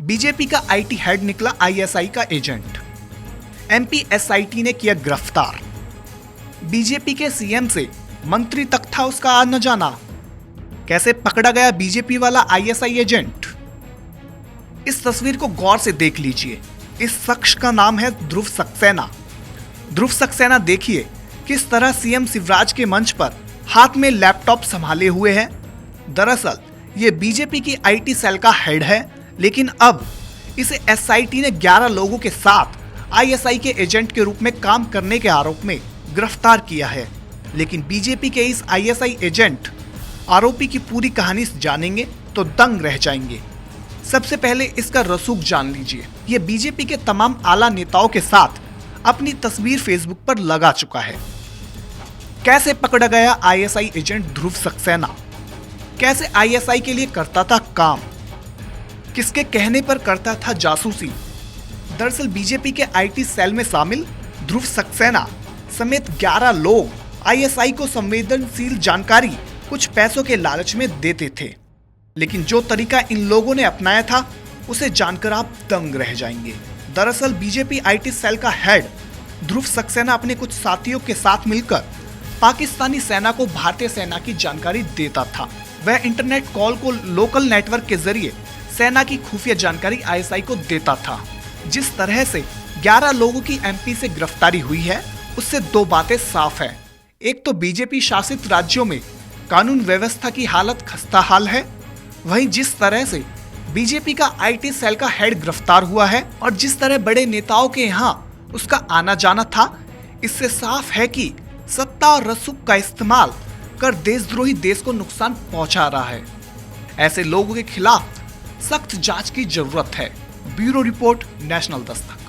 BJP का IT head निकला ISI का एजेंट। एमपी एसआईटी ने किया गिरफ्तार। बीजेपी के सीएम से मंत्री तक था उसका आना जाना। कैसे पकड़ा गया बीजेपी वाला आईएसआई एजेंट? इस तस्वीर को गौर से देख लीजिए। इस शख्स का नाम है ध्रुव सक्सेना। ध्रुव सक्सेना देखिए किस तरह सीएम शिवराज के मंच पर हाथ में लैपटॉप संभाले हुए है। दरअसल ये बीजेपी की आईटी सेल का हेड है, लेकिन अब इसे एसआईटी ने 11 लोगों के साथ आईएसआई के एजेंट के रूप में काम करने के आरोप में गिरफ्तार किया है। लेकिन बीजेपी के इस आईएसआई एजेंट आरोपी की पूरी कहानी जानेंगे तो दंग रह जाएंगे। सबसे पहले इसका रसूख जान लीजिए। ये बीजेपी के तमाम आला नेताओं के साथ अपनी तस्वीर फेसबुक पर लगा चुका है। कैसे पकड़ा गया आईएसआई एजेंट ध्रुव सक्सेना? कैसे आईएसआई के लिए करता था काम? किसके कहने पर करता था जासूसी? दरअसल बीजेपी के आईटी सेल में शामिल ध्रुव सक्सेना समेत 11 लोग आईएसआई को संवेदनशील जानकारी कुछ पैसों के लालच में देते थे। लेकिन जो तरीका इन लोगों ने अपनाया था उसे जानकर आप दंग रह जाएंगे। दरअसल बीजेपी आईटी सेल का हेड ध्रुव सक्सेना अपने कुछ साथियों के साथ मिलकर पाकिस्तानी सेना को भारतीय सेना की जानकारी देता था। वह इंटरनेट कॉल को लोकल नेटवर्क के जरिए सेना की खुफिया जानकारी आईएसआई को देता था। जिस तरह से 11 लोगों की एमपी से गिरफ्तारी हुई है, उससे दो बातें साफ है। एक तो बीजेपी शासित राज्यों में कानून व्यवस्था की हालत खस्ताहाल है, वहीं जिस तरह से बीजेपी का आईटी सेल का हेड गिरफ्तार हुआ है और जिस तरह बड़े नेताओं के यहाँ उसका आना जाना था, इससे साफ है कि सत्ता और रसूख का इस्तेमाल कर देशद्रोही देश को नुकसान पहुंचा रहा है। ऐसे लोगों के खिलाफ सख्त जांच की जरूरत है। Bureau report, national Dastak.